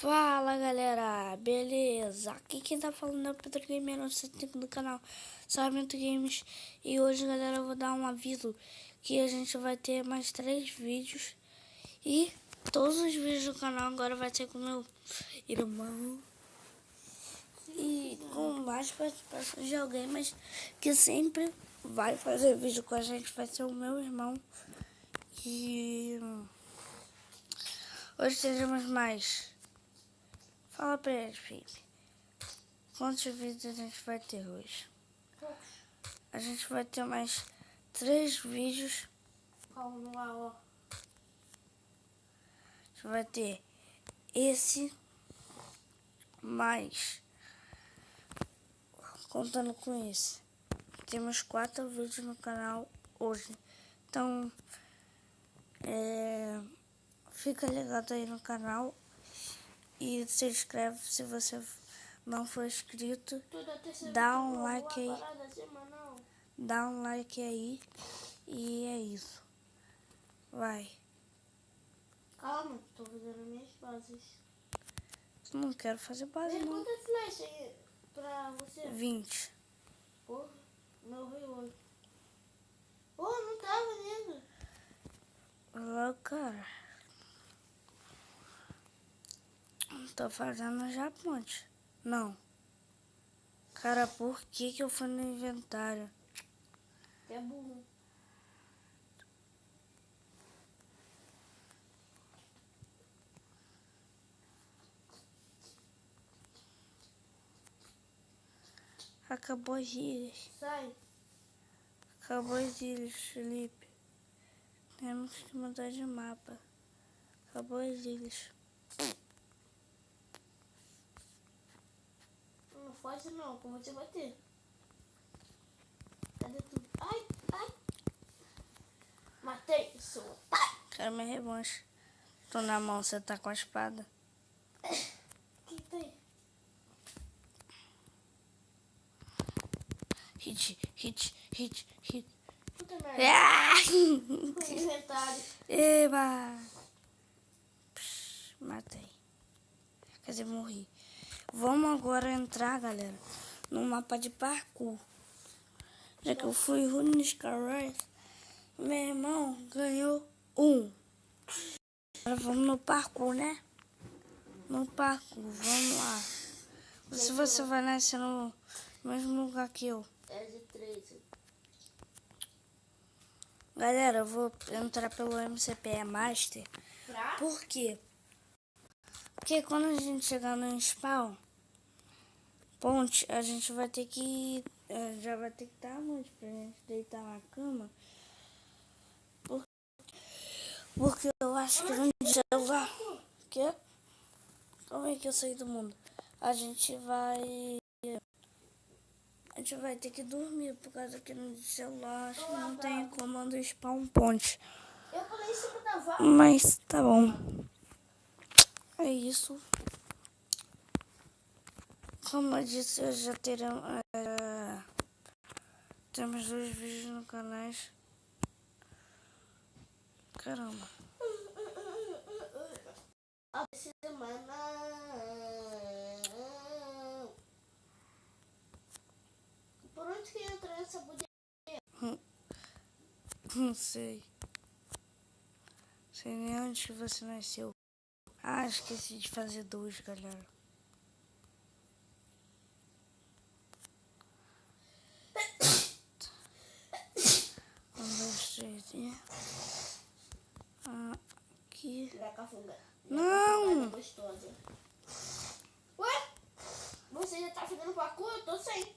Fala galera, beleza? Aqui quem tá falando é o Pedro Gamer, do canal Sarmento Games. E hoje galera eu vou dar um aviso que a gente vai ter mais 3 vídeos. E todos os vídeos do canal agora vai ser com meu irmão. E com mais participações de alguém, mas que sempre vai fazer vídeo com a gente vai ser o meu irmão. E hoje teremos mais. Fala pra eles, Felipe. Quantos vídeos a gente vai ter hoje? A gente vai ter mais 3 vídeos. Calma lá, ó. A gente vai ter esse, mais, contando com esse, temos 4 vídeos no canal hoje. Então, fica ligado aí no canal. E se inscreve se você não for inscrito. Dá um like aí. Dá um like aí. E é isso. Vai. Calma, tô fazendo minhas bases. Não quero fazer base, não. Quantas flechas aí pra você? 20. Porra, meu veio 8. Pô, não tava ainda. Olha, cara. Tô fazendo já ponte. Não. Cara, por que eu fui no inventário? É burro. Acabou as ilhas. Sai. Acabou as ilhas, Felipe. Temos que mudar de mapa. Acabou as ilhas. Não foge não, como você vai ter. Cadê tudo? Ai, ai. Matei, sua. Quero minha revanche. Tô na mão, você tá com a espada. Que tem? Hit. Puta merda. O inventário. Eba! Matei. Quer dizer, morri. Vamos agora entrar, galera, no mapa de parkour. Já que eu fui ruim no Skyrise, meu irmão ganhou 1. Agora vamos no parkour, né? No parkour, vamos lá. Se você vai nascer no mesmo lugar que eu. É de 13. Galera, eu vou entrar pelo MCP Master. Por quê? Porque quando a gente chegar no spawn ponte, a gente vai ter que... já vai ter que estar muito pra gente deitar na cama. Porque eu acho que no celular... Quê? Como é que eu saí do mundo? A gente vai ter que dormir, por causa que no celular acho que não tem comando spawn point. Eu falei em cima da vaca. Mas tá bom. É isso. Como eu disse, eu já teremos... temos 2 vídeos no canal. Caramba. A semana. Por onde que entra essa bodeira? Não sei. Sei nem onde que você nasceu. Ah, esqueci de fazer 2, galera. Um, 2, 3 e... aqui. Não! Gostosa. Ué? Você já tá fazendo parkour? Eu tô sem.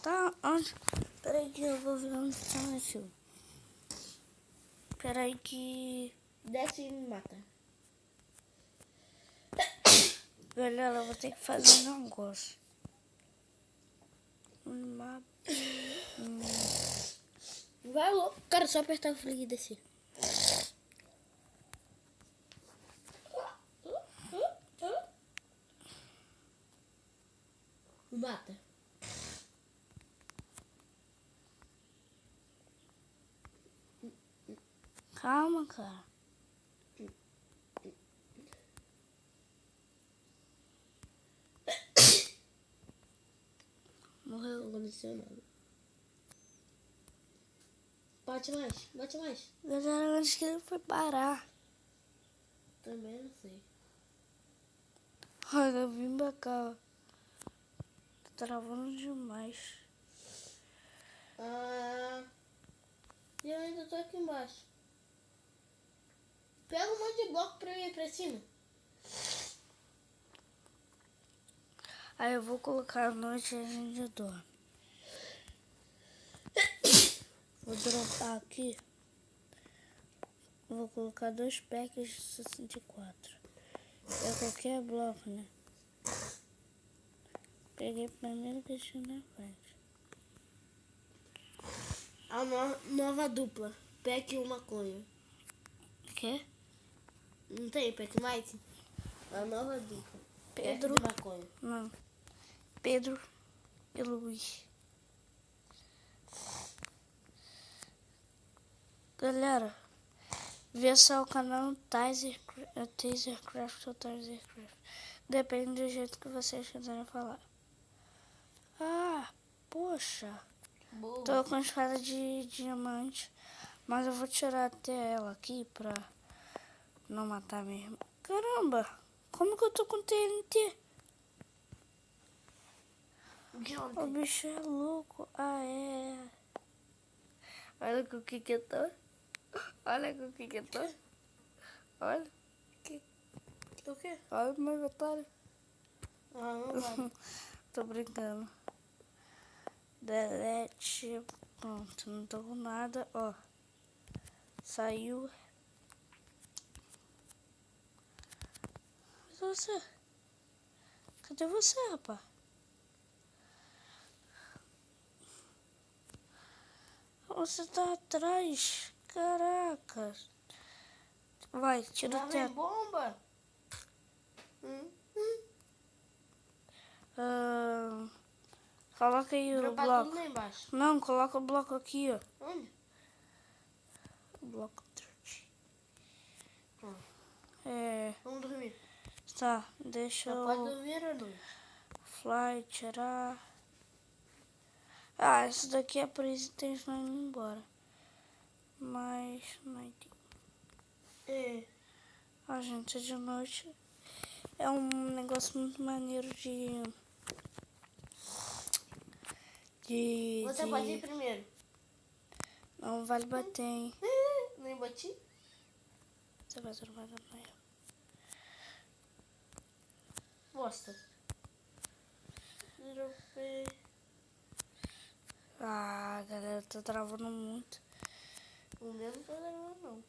Tá, onde? Peraí que eu vou ver onde você nasceu. Peraí que... Desce e me mata. Galera, eu vou ter que fazer um negócio. Um mapa... Vai louco. Cara, só apertar o flick e descer. Mata. Calma, cara. aconteceu nada. Bate mais, bate mais. Galera, onde que ele foi parar? Também não sei. Olha, eu vim pra cá, ó. Tá travando demais. E eu ainda tô aqui embaixo. Pega um monte de bloco pra eu ir pra cima. Aí eu vou colocar a noite e a gente dorme. Vou dropar aqui. Vou colocar 2 packs de 64. É qualquer bloco, né? Peguei primeiro que tinha na frente. A nova dupla. Pack e maconha. Quê? Não tem pack mais? A nova dupla. Pedro. Pack de maconha. Não. Pedro e Luiz. Galera, vê só o canal Tasercraft ou Tasercraft. Depende do jeito que vocês quiserem falar. Ah, poxa. Boa. Tô com espada de diamante. Mas eu vou tirar até ela aqui pra não matar mesmo. Caramba, como que eu tô com TNT? De onde? O bicho é louco. Ah, é. Olha com o que eu tô. Olha com o que eu tô. Olha. O quê? Olha o meu inventário. Ah, não vai. Tô brincando. Delete. Pronto, não tô com nada. Ó. Saiu. Cadê você? Cadê você, rapaz? Você tá atrás. Caraca. Vai, tira Lá o vem teto. bomba. Coloca aí o Dropar bloco. tudo lá embaixo. Não, coloca o bloco aqui, ó. Onde? O bloco 30. Ah, É. vamos dormir. Tá, deixa Já pode eu dormir à noite. fly, tirar. Ah, esse daqui é por isso que tem que ir embora. Mas, night. É. A gente, de noite é um negócio muito maneiro Você pode ir primeiro. Não vale bater, hein? Nem bati? Você vai dormir da manhã. Mostra. Dropei. Ah, galera, tá travando muito. O meu não tá gravando, não.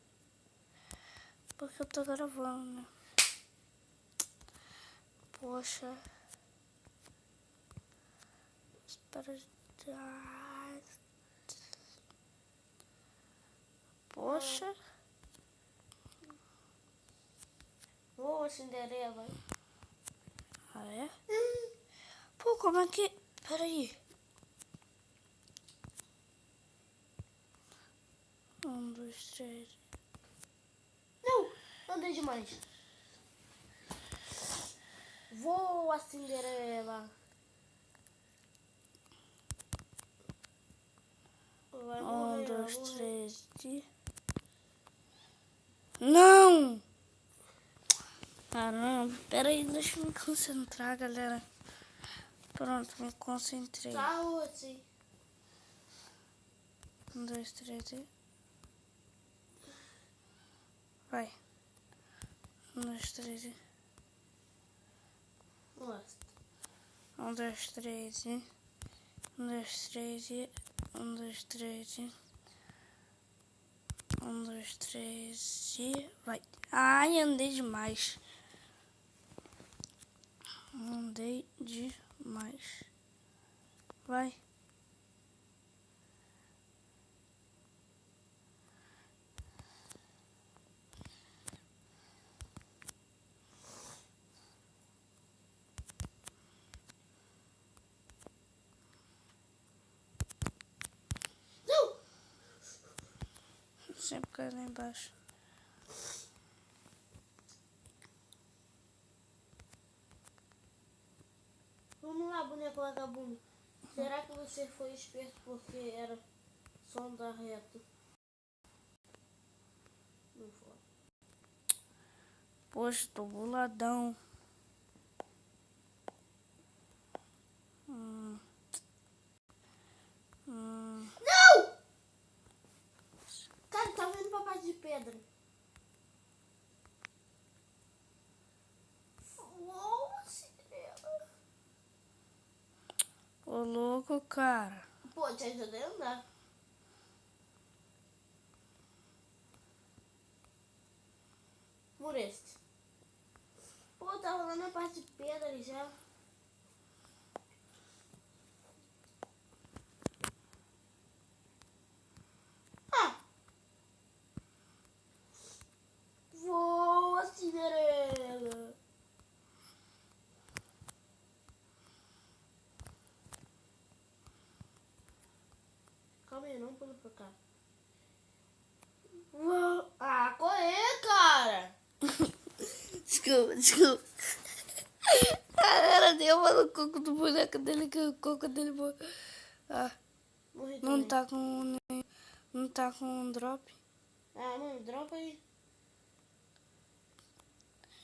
Porque eu tô gravando, né? Poxa. Espera. Ah. Poxa. Boa, Cinderela. Ah, é? Pô, como é que... Peraí. 1, 2, 3. Não, andei demais. Voa, Cinderela. Vai 1, morrer, 2, vai morrer. 3. Não! Caramba, peraí, deixa eu me concentrar, galera. Pronto, me concentrei. Tá, Ruth. 1, 2, 3 e... Vai. 1, 2, 3 e... Mostra. 1, 2, 3 e... 1, 2, 3 e... 1, 2, 3 e... 1, 2, 3 e... Vai. Ai, andei demais. Andei demais. Vai. Não! Sempre cai lá embaixo. Vamos lá, boneco vagabundo. Será que você foi esperto porque era só andar reto? Não foi. Poxa, tô boladão. Não! Cara, tá vendo papai de pedra? Uou, Cinderela. Ô, louco, cara. Pô, te ajudei a andar. Por este. Pô, tava lá na parte de pedra já. Ah! Voa, Cinderela. Calma aí, não pula pra cá. Uou. Ah, corre, cara! Desculpa. Galera, deu uma no coco do boneco dele, que o coco dele... Ah, Morri não também. não tá com um drop. Ah, mano, dropa aí.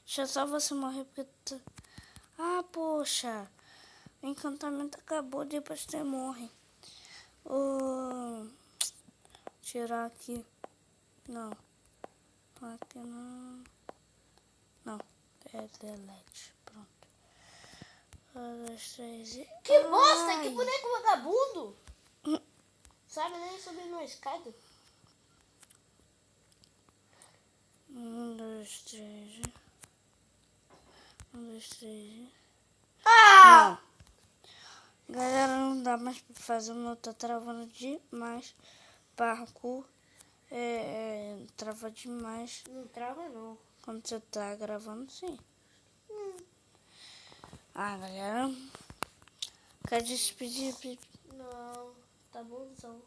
Deixa só você morrer porque tu... Ah, poxa. O encantamento acabou, depois você morre. Tirar aqui. Não. Aqui não. Não. É delete. Pronto. 1, 2, 3 e... Que bosta! Ai. Que boneco vagabundo! Sabe nem subir numa escada? 1, 2, 3 e... 1, 2, 3 e... Ah! Não. Galera, não dá mais pra fazer, o meu tá travando demais. Parkour trava demais. Não trava não. Quando você tá gravando, sim. Ah, galera. Quer despedir? Não, tá bonzão.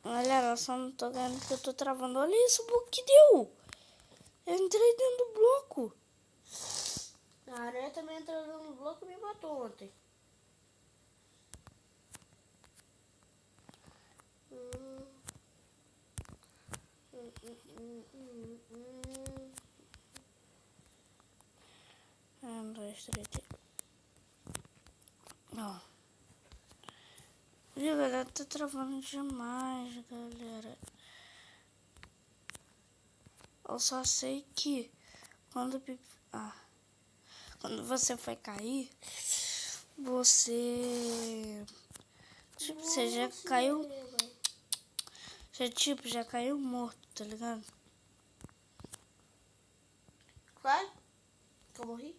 Galera, eu só não tô ganhando porque eu tô travando. Olha isso, o que deu? Eu entrei dentro do bloco. A aranha também entrou no bloco e me matou ontem. Um, dois, três. Ó. Viu, galera? Tá travando demais, galera. Eu só sei que quando você vai cair, você já caiu. Já caiu morto, tá ligado? Claro que eu morri.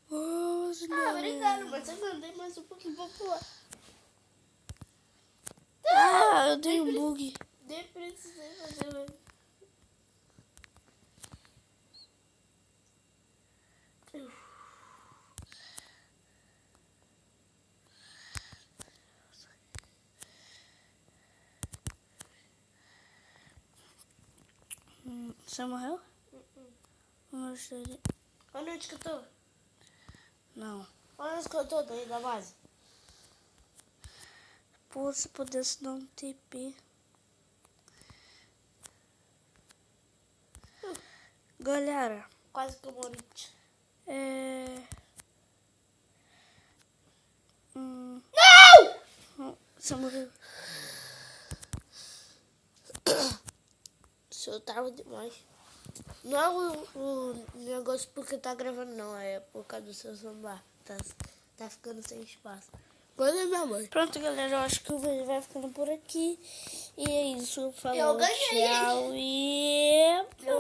Obrigado, mas eu mandei mais um pouquinho pra pular. Ah, eu dei um bug. Nem precisei fazer mais. Você morreu? Não sei. Olha onde que eu tô. Não. Olha onde que eu tô daí da base. Pô, se pudesse dar um TP. Galera. Quase que eu morri. Não! Você morreu. Eu tava demais. Não é o negócio porque tá gravando, não. É por causa do seu celular. Tá ficando sem espaço. Quando é minha mãe. Pronto, galera. Eu acho que o vídeo vai ficando por aqui. E é isso. Falou, Eu ganhei, tchau gente. e...